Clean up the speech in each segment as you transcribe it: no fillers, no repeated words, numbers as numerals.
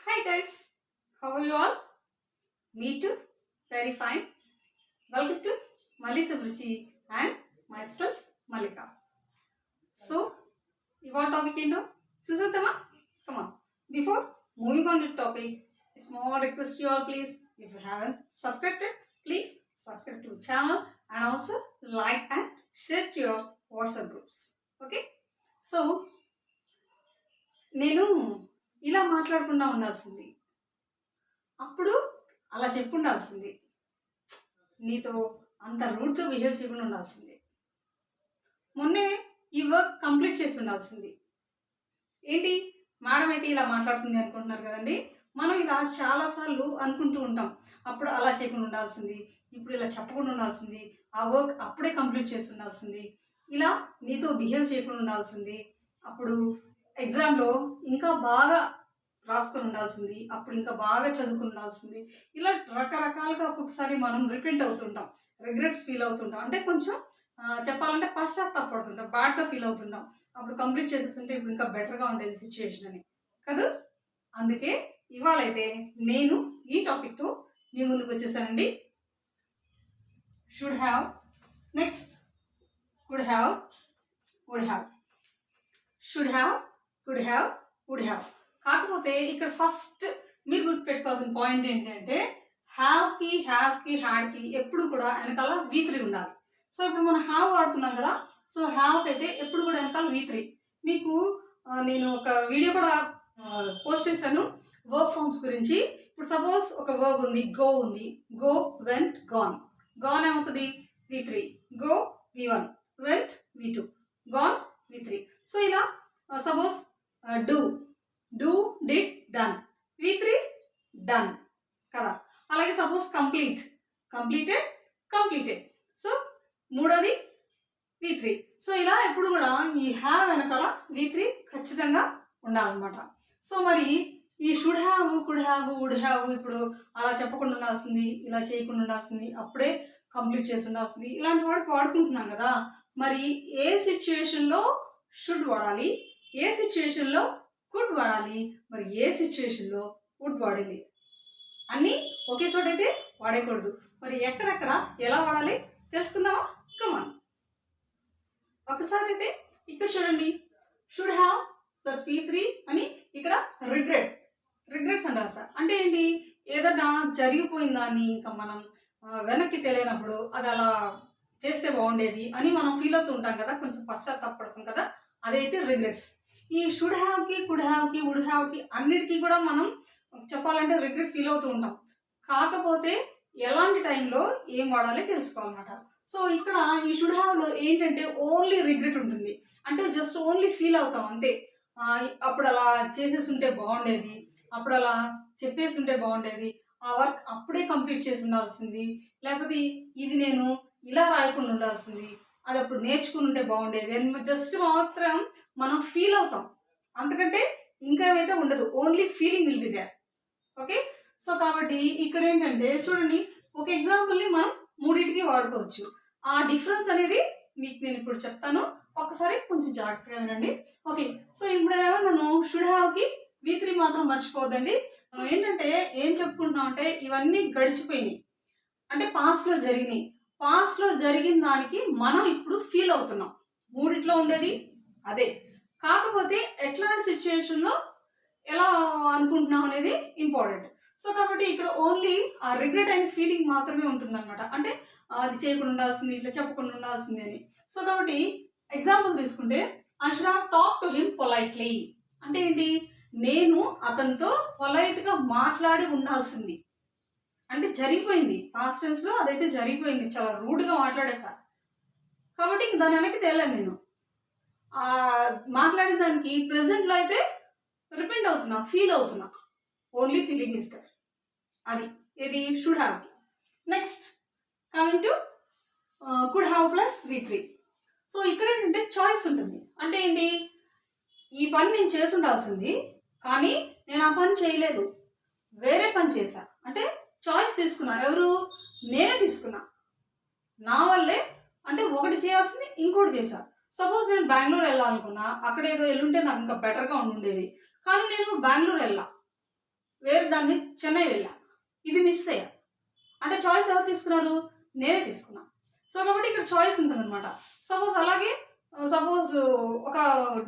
Hi guys, how are you all? Me too, very fine. Welcome to Malisa Bruchi and myself Malika. So, ఇవాళ topic ఏంటో చూసేద్దామా? Come on. Before moving on to the topic, a small request to you all please. If you haven't subscribed it, please subscribe to the channel and also like and share to your WhatsApp groups. Okay? So, నేను ఇలా మాట్లాడకుండా ఉండాల్సింది, అప్పుడు అలా చెప్పుండాల్సింది, నీతో అంత రూడ్గా behave చేయకుండా ఉండాల్సింది, మొన్నే ఈ వర్క్ కంప్లీట్ చేసి ఉండాల్సింది. ఏంటి మేడం అయితే ఇలా మాట్లాడుతుంది అనుకుంటున్నారు కదండి. మనం ఇలా చాలాసార్లు అనుకుంటూ ఉంటాం, అప్పుడు అలా చేయకుండా ఉండాల్సింది, ఇప్పుడు ఇలా చెప్పకుండా ఉండాల్సింది, ఆ వర్క్ అప్పుడే కంప్లీట్ చేసి ఉండాల్సింది, ఇలా నీతో బిహేవ్ చేయకుండా ఉండాల్సింది, అప్పుడు ఎగ్జామ్లో ఇంకా బాగా రాసుకొని ఉండాల్సింది, అప్పుడు ఇంకా బాగా చదువుకుని ఉండాల్సింది. ఇలా రకరకాలుగా ఒక్కొక్కసారి మనం రిపెంట్ అవుతుంటాం, రిగ్రెట్స్ ఫీల్ అవుతుంటాం, అంటే కొంచెం చెప్పాలంటే పశ్చాత్తాపడుతుంటాం, బ్యాడ్గా ఫీల్ అవుతుంటాం. అప్పుడు కంప్లీట్ చేసేస్తుంటే ఇప్పుడు ఇంకా బెటర్గా ఉండేది సిచ్యువేషన్ అని కదా. అందుకే ఇవాళైతే నేను ఈ టాపిక్తో మీ ముందుకు వచ్చేసానండి. Should have, next could have, would have, should have, could have, would have. కాకపోతే ఇక్కడ ఫస్ట్ మీరు గుర్తుపెట్టుకోవాల్సిన పాయింట్ ఏంటంటే హ్యావ్కి, హ్యాస్కి, హ్యాడ్కి ఎప్పుడు కూడా వెనకాల V3 ఉండాలి. సో ఇప్పుడు మనం హ్యావ్ వాడుతున్నాం కదా, సో హ్యావ్కి అయితే ఎప్పుడు కూడా వెనకాల V3. మీకు నేను ఒక వీడియో కూడా పోస్ట్ చేశాను వర్క్ ఫార్మ్స్ గురించి. ఇప్పుడు సపోజ్ ఒక వర్బ్ ఉంది, గో ఉంది, గో, వెంట్, గాన్. గాన్ ఏమవుతుంది? V3. Go V1, went V2, gone V3. So ఇలా suppose do, do, did, done, V3 done కదా. అలాగే suppose complete, completed, completed. So మూడోది V3. సో ఇలా ఎప్పుడు కూడా ఈ హ్యావ్ వెనకాల V3 ఖచ్చితంగా ఉండాలన్నమాట. సో మరి ఈ should have, could have, would have ఇప్పుడు అలా చెప్పకుండా ఉండాల్సింది, ఇలా చేయకుండా ఉండాల్సింది, అప్పుడే కంప్లీట్ చేసి ఉండాల్సింది, ఇలాంటి వాడికి వాడుకుంటున్నాం కదా. మరి ఏ సిచ్యుయేషన్లో షుడ్ వాడాలి, ఏ సిచ్యుయేషన్లో కుడ్ వాడాలి, మరి ఏ సిచ్యుయేషన్లో వుడ్ వాడాలి, అన్నీ ఒకే చోట అయితే వాడేయకూడదు. మరి ఎక్కడెక్కడ ఎలా వాడాలి తెలుసుకుందామా? కమాన్. ఒకసారి అయితే ఇక్కడ చూడండి, షుడ్ హ్యావ్ ప్లస్ V3 అని ఇక్కడ రిగ్రెట్స్ అంటారు సార్. అంటే ఏంటి? ఏదన్నా జరిగిపోయిన దాన్ని ఇంకా మనం వెనక్కి తెలియనప్పుడు అది అలా చేస్తే బాగుండేది అని మనం ఫీల్ అవుతూ ఉంటాం కదా, కొంచెం పశ్చాత్తాపడతాం కదా, అదైతే రిగ్రెట్స్. ఈ షుడ్ హ్యావ్కి, కుడ్ హ్యావ్కి, వుడ్ హ్యావ్కి అన్నిటికీ కూడా మనం చెప్పాలంటే రిగ్రెట్ ఫీల్ అవుతూ ఉంటాం. కాకపోతే ఎలాంటి టైంలో ఏం వాడాలి తెలుసుకోవాలన్నమాట. సో ఇక్కడ ఈ షుడ్ హ్యావ్లో ఏంటంటే ఓన్లీ రిగ్రెట్ ఉంటుంది, అంటే జస్ట్ ఓన్లీ ఫీల్ అవుతాం అంతే. అప్పుడు అలా చేసేసి ఉంటే బాగుండేది, అప్పుడు అలా చెప్పేసి ఉంటే బాగుండేది, ఆ వర్క్ అప్పుడే కంప్లీట్ చేసి ఉండాల్సింది, లేకపోతే ఇది నేను ఇలా రాయకుండా ఉండాల్సింది, అది అప్పుడు నేర్చుకుని ఉంటే బాగుండేది అని జస్ట్ మాత్రం మనం ఫీల్ అవుతాం. అంతకంటే ఇంకా ఏమైతే ఉండదు, only feeling will be there. Okay. So కాబట్టి ఇక్కడ ఏంటంటే చూడండి, ఒక ఎగ్జాంపుల్ని మనం మూడింటికి వాడుకోవచ్చు. ఆ డిఫరెన్స్ అనేది మీకు నేను ఇప్పుడు చెప్తాను, ఒకసారి కొంచెం జాగ్రత్తగా వినండి. ఓకే. సో ఇప్పుడు నన్ను షుడ్ హ్యావ్కి V3 మాత్రం మర్చిపోద్దండి. ఏంటంటే ఏం చెప్పుకుంటున్నాం అంటే ఇవన్నీ గడిచిపోయినాయి, అంటే పాస్ట్లో జరిగినాయి. పాస్ట్లో జరిగిన దానికి మనం ఇప్పుడు ఫీల్ అవుతున్నాం, మూడిట్లో ఉండేది అదే. కాకపోతే ఎట్లాంటి సిచ్యుయేషన్లో ఎలా అనుకుంటున్నాం అనేది ఇంపార్టెంట్. సో కాబట్టి ఇక్కడ ఓన్లీ ఆ రిగ్రెట్ అండ్ ఫీలింగ్ మాత్రమే ఉంటుందన్నమాట, అంటే అది చేయకుండా ఉండాల్సింది, ఇట్లా చెప్పకుండా ఉండాల్సింది అని. సో కాబట్టి ఎగ్జాంపుల్ తీసుకుంటే I should have talk to him politely. అంటే ఏంటి? నేను అతనితో పొలైట్గా మాట్లాడి ఉండాల్సింది, అంటే జరిగిపోయింది పాస్ట్ టెన్స్లో, అదైతే జరిగిపోయింది, చాలా రూడ్గా మాట్లాడేసా. కాబట్టి ఇంక దాని వెనక్కి తేలాను నేను. మాట్లాడిన దానికి ప్రెజెంట్లో అయితే రిపెండ్ అవుతున్నా, ఫీల్ అవుతున్నా, ఓన్లీ ఫీలింగ్ ఇస్ దర్. అది ఇది షుడ్ హ్యావ్కి. Next coming to could have plus V3. So ఇక్కడ ఏంటంటే చాయిస్ ఉంటుంది. అంటే ఏంటి? ఈ పని నేను చేసి ఉండాల్సింది, కానీ నేను ఆ పని చేయలేదు, వేరే పని చేశా, అంటే చాయిస్ తీసుకున్నా. ఎవరు? నేనే తీసుకున్నా, నా వల్లే. అంటే ఒకటి చేయాల్సింది ఇంకోటి చేశా. సపోజ్ నేను బెంగళూరు వెళ్ళాలనుకున్నా, అక్కడ ఏదో వెళ్ళుంటే నాకు ఇంకా బెటర్గా ఉండేది, కానీ నేను బెంగళూరు వెళ్ళా. వేరే దాన్ని చెన్నై వెళ్ళా, ఇది మిస్ అయ్యా. అంటే చాయిస్ ఎవరు తీసుకున్నారు? నేనే తీసుకున్నా. సో కాబట్టి ఇక్కడ చాయిస్ ఉంటుంది అనమాట. సపోజ్ అలాగే సపోజ్ ఒక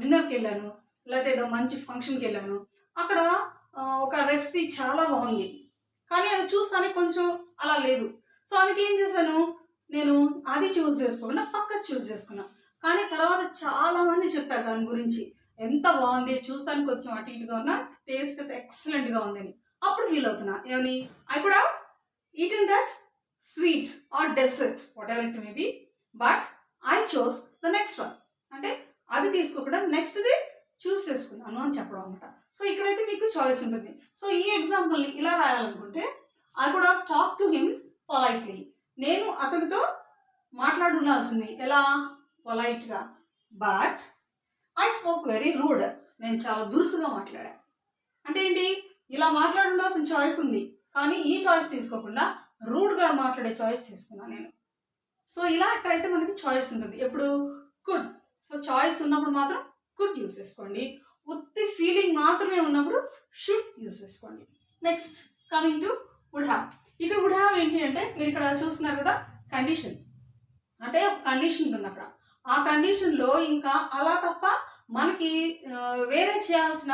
డిన్నర్కి వెళ్ళాను, లేకపోతే ఏదో మంచి ఫంక్షన్కి వెళ్ళాను. అక్కడ ఒక రెసిపీ చాలా బాగుంది, కానీ అది చూస్తానే కొంచెం అలా లేదు. సో అందుకే ఏం చేశాను, నేను అది చూస్ చేసుకోకుండా పక్కకు చూస్ చేసుకున్నా. కానీ తర్వాత చాలామంది చెప్పారు దాని గురించి, ఎంత బాగుంది, చూస్తానికి కొంచెం అటు ఇటుగా ఉన్నా టేస్ట్ అయితే ఎక్సలెంట్గా ఉందని. అప్పుడు ఫీల్ అవుతున్నా ఏమని, I could have eaten that sweet or dessert whatever it may be, but I chose the next one. అంటే అది తీసుకోకుండా నెక్స్ట్ది చూస్ చేసుకున్నాను అని చెప్పడం అనమాట. సో ఇక్కడైతే మీకు చాయిస్ ఉంటుంది. సో ఈ ఎగ్జాంపుల్ని ఇలా రాయాలనుకుంటే, I could have talk to him politely. నేను అతనితో మాట్లాడుండాల్సింది ఎలా, పొలైట్గా. But I spoke very rude. నేను చాలా దురుసుగా మాట్లాడా. అంటే ఏంటి, ఇలా మాట్లాడుండాల్సిన చాయిస్ ఉంది, కానీ ఈ చాయిస్ తీసుకోకుండా రూడ్గా మాట్లాడే చాయిస్ తీసుకున్నాను నేను. సో ఇలా ఇక్కడైతే మనకి చాయిస్ ఉంటుంది ఎప్పుడు, కుడ్. సో చాయిస్ ఉన్నప్పుడు మాత్రం కుడ్ యూస్ చేసుకోండి. ఉత్తి ఫీలింగ్ మాత్రమే ఉన్నప్పుడు షుడ్ యూస్ చేసుకోండి. Next coming to would have. ఇక్కడ వుడ్ హ్యావ్ ఏంటి అంటే, మీరు ఇక్కడ చూస్తున్నారు కదా కండిషన్, అంటే ఒక కండిషన్ ఉంటుంది అక్కడ. ఆ కండిషన్లో ఇంకా అలా తప్ప మనకి వేరే చేయాల్సిన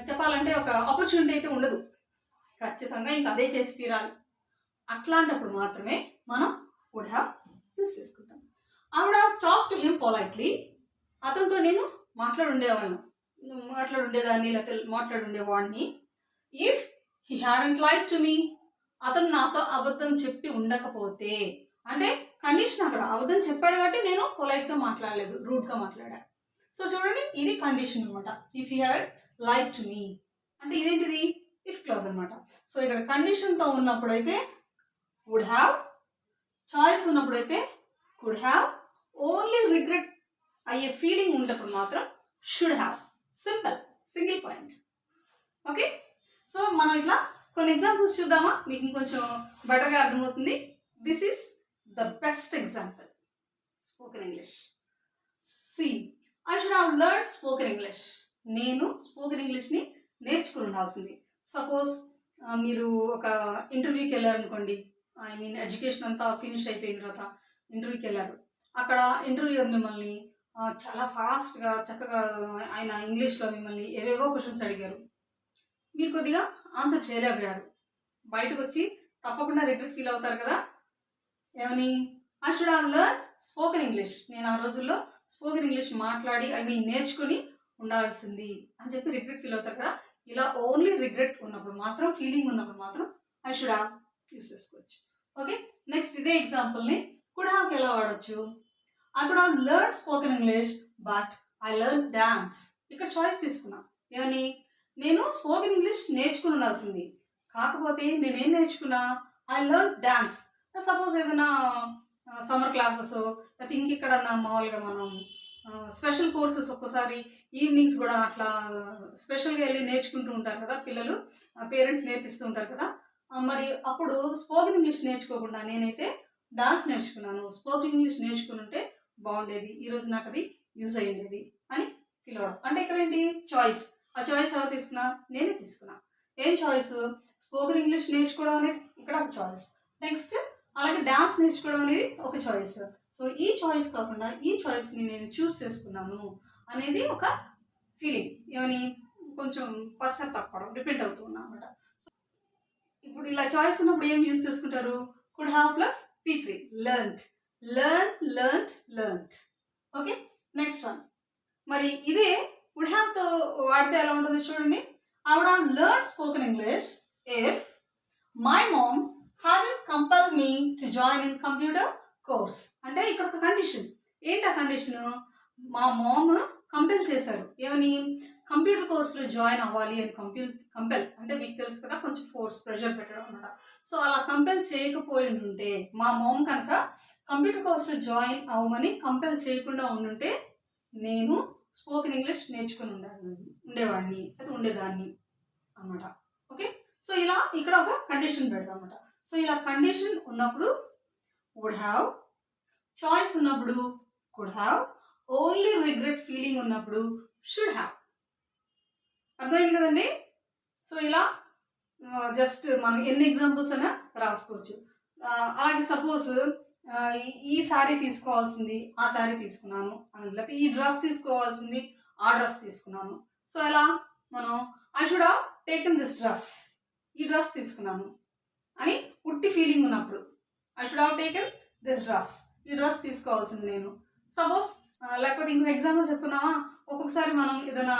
చెప్పాలంటే ఒక ఆపర్చునిటీ అయితే ఉండదు. ఖచ్చితంగా ఇంకా అదే చేసి తీరాలి. అట్లాంటప్పుడు మాత్రమే మనం వుడ్ హ్యావ్ యూస్ చేసుకుంటాం. ఆవిడ టాక్ టు హిమ్ పొలైట్లీ. అతనితో నేను మాట్లాడుండేదాన్ని లేకపోతే మాట్లాడుండేవాడిని. If he hadn't lied to me, అతను నాతో అబద్ధం చెప్పి ఉండకపోతే, అంటే కండిషన్ అక్కడ అబద్ధం చెప్పాడు కాబట్టి నేను పొలైట్గా మాట్లాడలేదు, రూడ్గా మాట్లాడా. సో చూడండి, ఇది కండిషన్ అనమాట. If he had like to me అంటే ఇదేంటిది, ఇఫ్ క్లాజ్ అనమాట. సో ఇక్కడ కండిషన్తో ఉన్నప్పుడైతే వుడ్ హ్యావ్, చాయిస్ ఉన్నప్పుడైతే కుడ్ హ్యావ్, ఓన్లీ రిగ్రెట్ అయ్యే ఫీలింగ్ ఉన్నప్పుడు మాత్రం should have. Simple, single point. Okay, so మనం ఇట్లా కొన్ని ఎగ్జాంపుల్స్ చూద్దామా, మీకు ఇంకొంచెం బెటర్గా అర్థమవుతుంది. This is the best example, spoken English. See, I should have learn spoken English. నేను స్పోకెన్ ఇంగ్లీష్ని నేర్చుకుని ఉండాల్సింది. సపోజ్ మీరు ఒక ఇంటర్వ్యూకి వెళ్ళారనుకోండి, ఐ మీన్ ఎడ్యుకేషన్ అంతా ఫినిష్ అయిపోయిన తర్వాత ఇంటర్వ్యూకి వెళ్ళారు. అక్కడ ఇంటర్వ్యూయర్ మిమ్మల్ని చాలా ఫాస్ట్గా చక్కగా ఆయన ఇంగ్లీష్లో మిమ్మల్ని ఏవేవో క్వశ్చన్స్ అడిగారు. మీరు కొద్దిగా ఆన్సర్ చేయలేకపోయారు. బయటకు వచ్చి తప్పకుండా రిగ్రెట్ ఫీల్ అవుతారు కదా. ఏమని, I should have learn spoken English. నేను ఆ రోజుల్లో స్పోకెన్ ఇంగ్లీష్ మాట్లాడి నేర్చుకుని ఉండాల్సింది అని చెప్పి రిగ్రెట్ ఫీల్ అవుతారు కదా. ఇలా ఓన్లీ రిగ్రెట్ ఉన్నప్పుడు మాత్రం, ఫీలింగ్ ఉన్నప్పుడు మాత్రం ఐ షుడ్ హ్యావ్ యూస్ చేసుకోవచ్చు. ఓకే, నెక్స్ట్ ఇదే ఎగ్జాంపుల్ని కుడ్ హ్యావ్కి ఎలా వాడచ్చు. I could have learn spoken English but I learn dance. ఇక్కడ చాయిస్ తీసుకున్నా. ఏమని, నేను స్పోకెన్ ఇంగ్లీష్ నేర్చుకుని ఉండాల్సింది, కాకపోతే నేనేం నేర్చుకున్నా, ఐ లెర్న్ డాన్స్. సపోజ్ ఏదైనా సమ్మర్ క్లాసెస్ లేకపోతే ఇంకెక్కడన్నా మామూలుగా మనం స్పెషల్ కోర్సెస్ ఒక్కోసారి ఈవినింగ్స్ కూడా అట్లా స్పెషల్గా వెళ్ళి నేర్చుకుంటూ ఉంటారు కదా పిల్లలు, పేరెంట్స్ నేర్పిస్తూ ఉంటారు కదా. మరి అప్పుడు స్పోకెన్ ఇంగ్లీష్ నేర్చుకోకుండా నేనైతే డాన్స్ నేర్చుకున్నాను. స్పోకెన్ ఇంగ్లీష్ నేర్చుకుని ఉంటే బాగుండేది, ఈరోజు నాకు అది యూజ్ అయ్యి ఉండేది అని ఫీల్ అవ్వడం. అంటే ఇక్కడ ఏంటి, చాయిస్. ఆ చాయిస్ ఎవరు తీసుకున్నా, నేనే తీసుకున్నా. ఏం చాయిస్, స్పోకెన్ ఇంగ్లీష్ నేర్చుకోవడం అనేది ఇక్కడ ఒక చాయిస్. నెక్స్ట్ అలాగే డాన్స్ నేర్చుకోవడం అనేది ఒక చాయిస్. సో ఈ చాయిస్ కాకుండా ఈ చాయిస్ని నేను చూస్ చేసుకున్నాను అనేది ఒక ఫీలింగ్. ఏమని, కొంచెం పశ్చాత్తాపడం, రిపీట్ అవుతూ ఉన్నా అనమాట. సో ఇప్పుడు ఇలా చాయిస్ ఉన్నప్పుడు ఏం యూస్ చేసుకుంటారు, could have plus P3, learned. Learned. Okay, next one. మరి ఇదే వుడ్ హ్యావ్తో వాడితే ఎలా ఉంటుంది చూడండి. I would have learned spoken English if my mom hadn't compelled me to join in computer course. అంటే ఇక్కడ ఒక కండిషన్. ఏంటి ఆ కండిషన్, మా మామ్ కంపెల్ చేశారు. ఏమని, కంప్యూటర్ కోర్స్లో జాయిన్ అవ్వాలి అని కంపెల్ అంటే మీకు తెలుసు కదా, కొంచెం ఫోర్స్, ప్రెషర్ పెట్టడం అనమాట. సో అలా కంపెల్ చేయకపోయి ఉంటుంటే, మా మామ్ కనుక కంప్యూటర్ కోర్స్లో జాయిన్ అవ్వమని కంపెల్ చేయకుండా ఉండుంటే నేను స్పోకెన్ ఇంగ్లీష్ నేర్చుకుని ఉండేవాడిని అది ఉండేదాన్ని అనమాట. ఓకే, సో ఇలా ఇక్కడ ఒక కండిషన్ పెడతాం అనమాట. సో ఇలా కండిషన్ ఉన్నప్పుడు వుడ్ హ్యావ్, చాయిస్ ఉన్నప్పుడు could have, only regret feeling ఉన్నప్పుడు షుడ్ హ్యావ్. అర్థమైంది కదండి. సో ఇలా జస్ట్ మనం ఎన్ని ఎగ్జాంపుల్స్ అయినా రాసుకోవచ్చు. అలాగే సపోజ్ ఈ శారీ తీసుకోవాల్సింది ఆ శారీ తీసుకున్నాను అని, లేకపోతే ఈ డ్రెస్ తీసుకోవాల్సింది ఆ డ్రెస్ తీసుకున్నాను. సో ఎలా మనం I should have taken this dress, ఈ డ్రెస్ తీసుకున్నాను అని ఉట్టి ఫీలింగ్ ఉన్నప్పుడు I should have taken this dress, ఈ డ్రెస్ తీసుకోవాల్సింది నేను. సపోజ్ లేకపోతే ఇంకో ఎగ్జాంపుల్ చెప్పుకున్నామా, ఒక్కొక్కసారి మనం ఏదైనా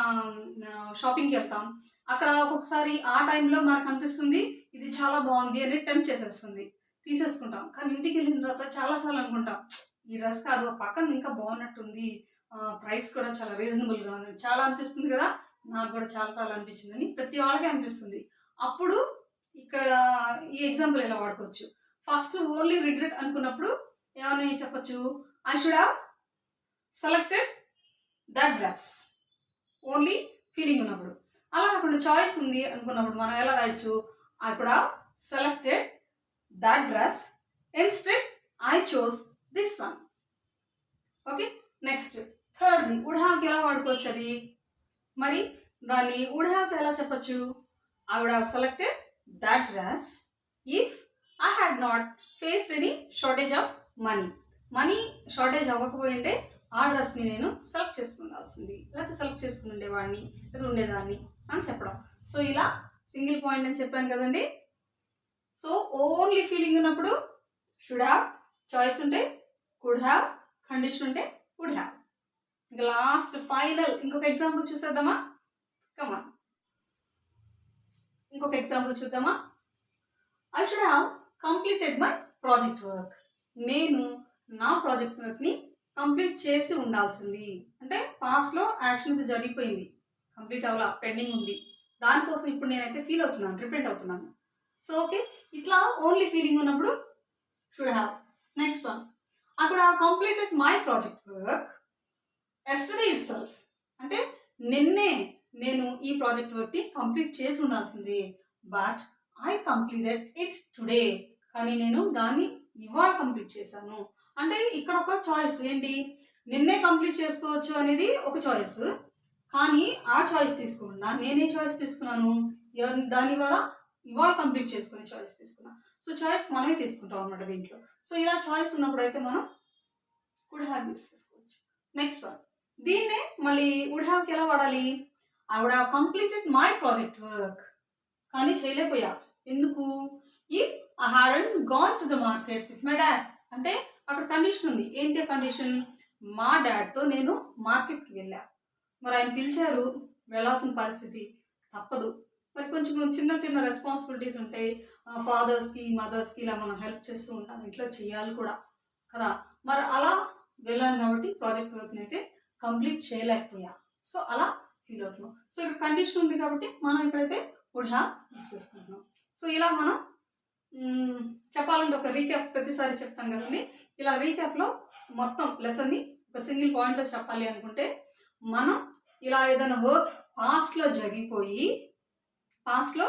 షాపింగ్కి వెళ్తాం, అక్కడ ఒక్కొక్కసారి ఆ టైంలో మనకు అనిపిస్తుంది ఇది చాలా బాగుంది అని టెంప్ట్ చేసేస్తుంది, తీసేసుకుంటాం. కానీ ఇంటికి వెళ్ళిన తర్వాత చాలాసార్లు అనుకుంటాం ఈ డ్రెస్ కాదు పక్కన ఇంకా బాగున్నట్టుంది, ప్రైస్ కూడా చాలా రీజనబుల్గా ఉంది, చాలా అనిపిస్తుంది కదా. నాకు కూడా చాలాసార్లు అనిపించింది అని ప్రతి వాళ్ళకి అనిపిస్తుంది. అప్పుడు ఇక్కడ ఈ ఎగ్జాంపుల్ ఎలా వాడుకోవచ్చు, ఫస్ట్ ఓన్లీ రిగ్రెట్ అనుకున్నప్పుడు ఏమని చెప్పచ్చు, I should have selected that dress, only feeling ఉన్నప్పుడు. అలా కాకుండా చాయిస్ ఉంది అనుకున్నప్పుడు మనం ఎలా రాయొచ్చు, I could have selected that dress instead I chose this one. Okay, next థర్డ్ది వుడ్ హ్యావ్కి ఎలా వాడుకోవచ్చు అది, మరి దాన్ని వుడ్ హ్యావ్కి ఎలా చెప్పచ్చు, I would have selected that dress if I had not faced any shortage of money. Money shortage అవ్వకపోయింటే ఆ డ్రెస్ని నేను సెలెక్ట్ చేసుకుండాల్సింది, లేకపోతే సెలెక్ట్ చేసుకుని ఉండేవాడిని లేదా ఉండేదాన్ని అని చెప్పడం. సో ఇలా సింగిల్ పాయింట్ అని చెప్పాను కదండి. సో ఓన్లీ ఫీలింగ్ ఉన్నప్పుడు షుడ్ హ్యావ్, చాయిస్ ఉంటే కుడ్ హ్యావ్, కండిషన్ ఉంటే వుడ్ హ్యావ్. ఇంకా లాస్ట్ ఫైనల్ ఇంకొక ఎగ్జాంపుల్ చూసేద్దామా, కమా ఇంకొక ఎగ్జాంపుల్ చూద్దామా. I should have completed my project work, నేను నా ప్రాజెక్ట్ వర్క్ని కంప్లీట్ చేసి ఉండాల్సింది. అంటే పాస్ట్లో యాక్షన్ ఇది జరిగిపోయింది, కంప్లీట్ అవ్వాల, పెండింగ్ ఉంది, దానికోసం ఇప్పుడు నేనైతే ఫీల్ అవుతున్నాను, రిపెంట్ అవుతున్నాను. సో ఓకే, ఇట్లా ఓన్లీ ఫీలింగ్ ఉన్నప్పుడు should have. Next one, I could have completed my project work yesterday it self, అంటే నిన్నే నేను ఈ ప్రాజెక్ట్ వర్క్ని కంప్లీట్ చేసి ఉండాల్సింది, but I completed it today, కానీ నేను దాన్ని ఇవాళ కంప్లీట్ చేశాను. అంటే ఇక్కడ ఒక చాయిస్ ఏంటి, నిన్నే కంప్లీట్ చేసుకోవచ్చు అనేది ఒక చాయిస్, కానీ ఆ చాయిస్ తీసుకోకుండా నేనే చాయిస్ తీసుకున్నాను, దాని ఇవాళ కంప్లీట్ చేసుకునే చాయిస్ తీసుకున్నాను. సో చాయిస్ మనమే తీసుకుంటాం అన్నమాట దీంట్లో. సో ఇలా చాయిస్ ఉన్నప్పుడు అయితే మనం వుడ్ హ్యావ్ యూస్ చేసుకోవచ్చు. నెక్స్ట్ వన్, దీన్నే మళ్ళీ వుడ్ హ్యావ్కి ఎలా వాడాలి, I would have completed my project work, కానీ చేయలేకపోయా, ఎందుకు, if I hadn't gone to the market with my dad, అంటే అక్కడ కండిషన్ ఉంది, ఏంటి ఆ కండిషన్, మా డాడ్తో నేను మార్కెట్కి వెళ్ళా, మరి ఆయన పిలిచారు, వెళ్ళాల్సిన పరిస్థితి తప్పదు, మరి కొంచెం చిన్న చిన్న రెస్పాన్సిబిలిటీస్ ఉంటాయి, ఫాదర్స్కి మదర్స్కి ఇలా మనం హెల్ప్ చేస్తూ ఉంటాం, ఇంట్లో చేయాలి కూడా కదా, మరి అలా వెళ్ళాను కాబట్టి ప్రాజెక్ట్ వర్క్ని అయితే కంప్లీట్ చేయలేకపోయా, సో అలా ఫీల్ అవుతున్నాం. సో ఇక్కడ కండిషన్ ఉంది కాబట్టి మనం ఇక్కడైతే వుడ్ హ్యావ్ యూస్ చేసుకుంటున్నాం. సో ఇలా మనం చెప్పాలంటే ఒక రీక్యాప్ ప్రతిసారి చెప్తాం కదండి, ఇలా రీక్యాప్లో మొత్తం లెసన్ని ఒక సింగిల్ పాయింట్లో చెప్పాలి అనుకుంటే, మనం ఇలా ఏదైనా వర్క్ పాస్ట్లో జరిగిపోయి పాస్ట్లో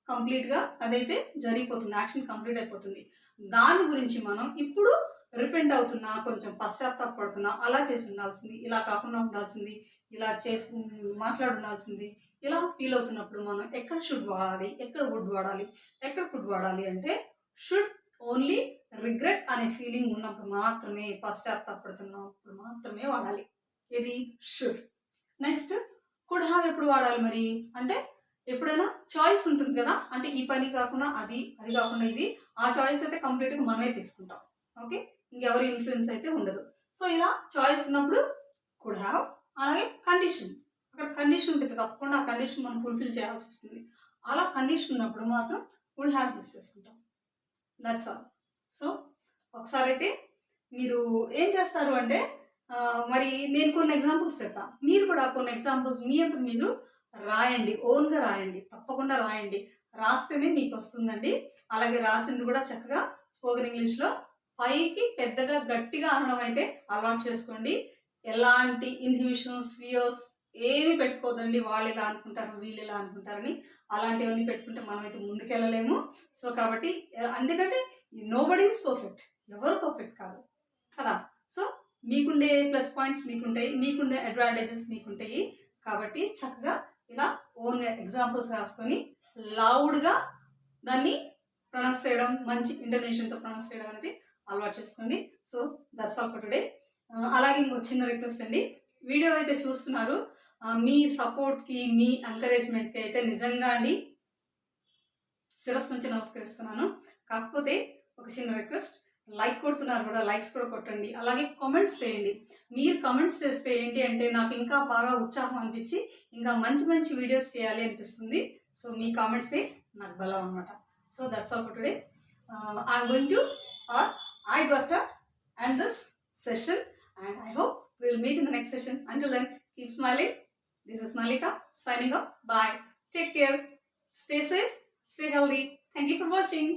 కంప్లీట్గా అదైతే జరిగిపోతుంది, యాక్షన్ కంప్లీట్ అయిపోతుంది, దాని గురించి మనం ఇప్పుడు రిపెంట్ అవుతున్నా, కొంచెం పశ్చాత్తాపడుతున్నా, అలా చేసి ఉండాల్సింది, ఇలా కాకుండా ఉండాల్సింది, ఇలా చేసి మాట్లాడుండాల్సింది, ఇలా ఫీల్ అవుతున్నప్పుడు మనం ఎక్కడ షుడ్ వాడాలి, ఎక్కడ వుడ్ వాడాలి, ఎక్కడ కుడ్ వాడాలి అంటే షుడ్ ఓన్లీ రిగ్రెట్ అనే ఫీలింగ్ ఉన్నప్పుడు మాత్రమే, పశ్చాత్తాపడుతున్నప్పుడు మాత్రమే వాడాలి, ఇది షుడ్. నెక్స్ట్ కుడ్ హ్యావ్ ఎప్పుడు వాడాలి మరి అంటే, ఎప్పుడైనా చాయిస్ ఉంటుంది కదా, అంటే ఈ పని కాకుండా అది, అది కాకుండా ఇది, ఆ చాయిస్ అయితే కంప్లీట్గా మనమే తీసుకుంటాం. ఓకే, ఇంకెవరి ఇన్ఫ్లుయెన్స్ అయితే ఉండదు. సో ఇలా చాయిస్ ఉన్నప్పుడు కుడ్ హ్యావ్. అలాగే కండిషన్, అక్కడ కండిషన్ ఉంటుంది, తప్పకుండా ఆ కండిషన్ మనం ఫుల్ఫిల్ చేయాల్సి వస్తుంది, అలా కండిషన్ ఉన్నప్పుడు మాత్రం వుడ్ హ్యావ్ యూస్ చేసుకుంటాం. That's all. సో ఒకసారి అయితే మీరు ఏం చేస్తారు అంటే, మరి నేను కొన్ని ఎగ్జాంపుల్స్ చెప్తాను, మీరు కూడా కొన్ని ఎగ్జాంపుల్స్ మీ అంతా మీరు రాయండి, ఓన్గా రాయండి, తప్పకుండా రాయండి, రాస్తేనే మీకు వస్తుందండి. అలాగే రాసింది కూడా చక్కగా స్పోకెన్ ఇంగ్లీష్లో పైకి పెద్దగా గట్టిగా అనడం అయితే అలవాటు చేసుకోండి. ఎలాంటి ఇన్హిబిషన్స్, ఫియర్స్ ఏమి పెట్టుకోదండి, వాళ్ళు ఇలా అనుకుంటారు వీళ్ళు ఇలా అనుకుంటారని, అలాంటివన్నీ పెట్టుకుంటే మనమైతే ముందుకెళ్ళలేము. సో కాబట్టి ఎందుకంటే నోబడీ ఈజ్ పర్ఫెక్ట్, ఎవరు పర్ఫెక్ట్ కాదు కదా. సో మీకుండే ప్లస్ పాయింట్స్ మీకుంటాయి, మీకుండే అడ్వాంటేజెస్ మీకుంటాయి, కాబట్టి చక్కగా ఇలా ఓన్ ఎగ్జాంపుల్స్ రాసుకొని లౌడ్గా దాన్ని ప్రొనౌన్స్ చేయడం, మంచి ఇంటర్నేషన్తో ప్రొనౌన్స్ చేయడం అనేది అలవాటు చేసుకోండి. So that's all for today. అలాగే ఇంకో చిన్న రిక్వెస్ట్ అండి, వీడియో అయితే చూస్తున్నారు, మీ సపోర్ట్కి, మీ ఎంకరేజ్మెంట్కి అయితే నిజంగా అండి శిరస్సు నుంచి నమస్కరిస్తున్నాను. కాకపోతే ఒక చిన్న రిక్వెస్ట్, లైక్ కొడుతున్నారు కూడా, లైక్స్ కూడా కొట్టండి. అలాగే కామెంట్స్ చేయండి. మీరు కామెంట్స్ చేస్తే ఏంటి అంటే నాకు ఇంకా బాగా ఉత్సాహం అనిపించి ఇంకా మంచి మంచి వీడియోస్ చేయాలి అనిపిస్తుంది. సో మీ కామెంట్సే నాకు బలం అనమాట. So that's all for today. I'm going to I got to end this session, and I hope we will meet in the next session. Until then, keep smiling. This is Malika signing off. Bye. Take care. Stay safe. Stay healthy. Thank you for watching.